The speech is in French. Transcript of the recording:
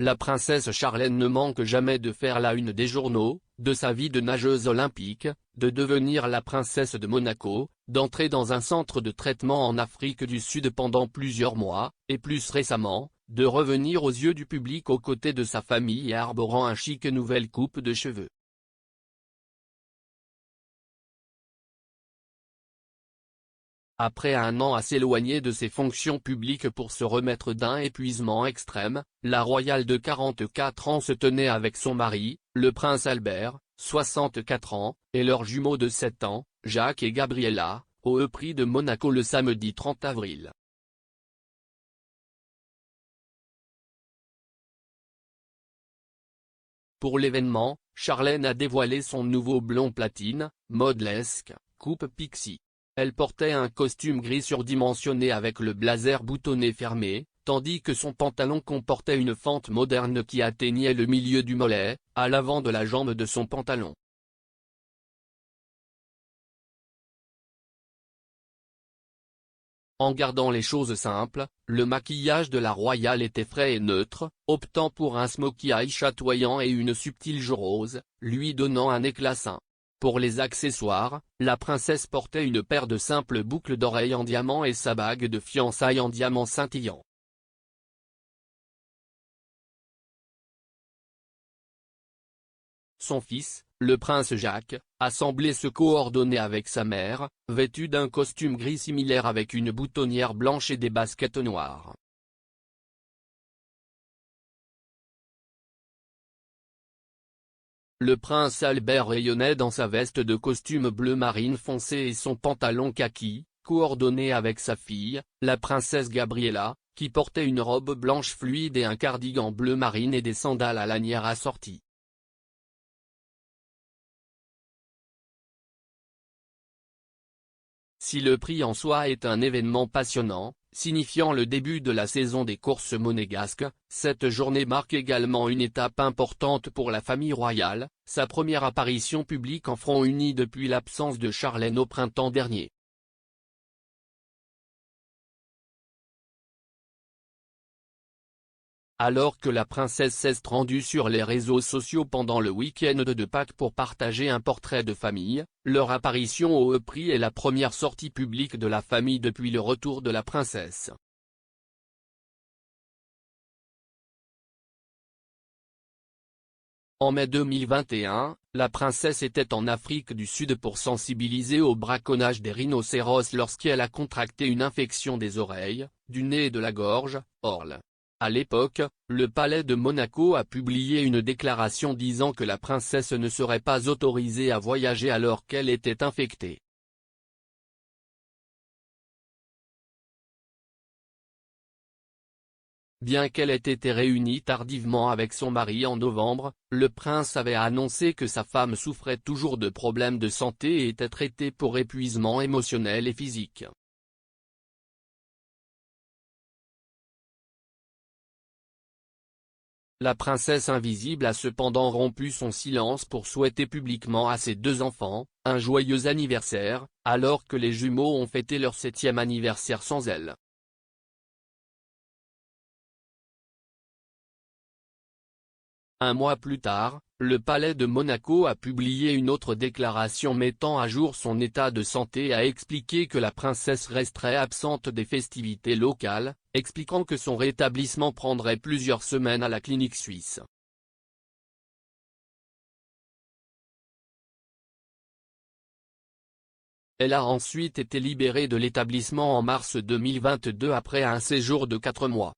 la princesse Charlène ne manque jamais de faire la une des journaux, de sa vie de nageuse olympique, de devenir la princesse de Monaco, d'entrer dans un centre de traitement en Afrique du Sud pendant plusieurs mois, et plus récemment, de revenir aux yeux du public aux côtés de sa famille et arborant un chic nouvelle coupe de cheveux. Après un an à s'éloigner de ses fonctions publiques pour se remettre d'un épuisement extrême, la royale de 44 ans se tenait avec son mari, le prince Albert, 64 ans, et leurs jumeaux de 7 ans, Jacques et Gabriella, au E-Prix de Monaco le samedi 30 avril. Pour l'événement, Charlène a dévoilé son nouveau blond platine, modelesque, coupe pixie. Elle portait un costume gris surdimensionné avec le blazer boutonné fermé, tandis que son pantalon comportait une fente moderne qui atteignait le milieu du mollet, à l'avant de la jambe de son pantalon. En gardant les choses simples, le maquillage de la royale était frais et neutre, optant pour un smokey eye chatoyant et une subtile joue rose, lui donnant un éclat sain. Pour les accessoires, la princesse portait une paire de simples boucles d'oreilles en diamant et sa bague de fiançailles en diamant scintillant. Son fils, le prince Jacques, a semblé se coordonner avec sa mère, vêtu d'un costume gris similaire avec une boutonnière blanche et des baskets noires. Le prince Albert rayonnait dans sa veste de costume bleu marine foncé et son pantalon kaki, coordonné avec sa fille, la princesse Gabriella, qui portait une robe blanche fluide et un cardigan bleu marine et des sandales à lanières assorties. Si le prix en soi est un événement passionnant, signifiant le début de la saison des courses monégasques, cette journée marque également une étape importante pour la famille royale, sa première apparition publique en front uni depuis l'absence de Charlène au printemps dernier. Alors que la princesse s'est rendue sur les réseaux sociaux pendant le week-end de Pâques pour partager un portrait de famille, leur apparition au E-Prix est la première sortie publique de la famille depuis le retour de la princesse. En mai 2021, la princesse était en Afrique du Sud pour sensibiliser au braconnage des rhinocéros lorsqu'elle a contracté une infection des oreilles, du nez et de la gorge, Orle. À l'époque, le palais de Monaco a publié une déclaration disant que la princesse ne serait pas autorisée à voyager alors qu'elle était infectée. Bien qu'elle ait été réunie tardivement avec son mari en novembre, le prince avait annoncé que sa femme souffrait toujours de problèmes de santé et était traitée pour épuisement émotionnel et physique. La princesse invisible a cependant rompu son silence pour souhaiter publiquement à ses deux enfants, un joyeux anniversaire, alors que les jumeaux ont fêté leur 7e anniversaire sans elle. Un mois plus tard, le palais de Monaco a publié une autre déclaration mettant à jour son état de santé et a expliqué que la princesse resterait absente des festivités locales, expliquant que son rétablissement prendrait plusieurs semaines à la clinique suisse. Elle a ensuite été libérée de l'établissement en mars 2022 après un séjour de 4 mois.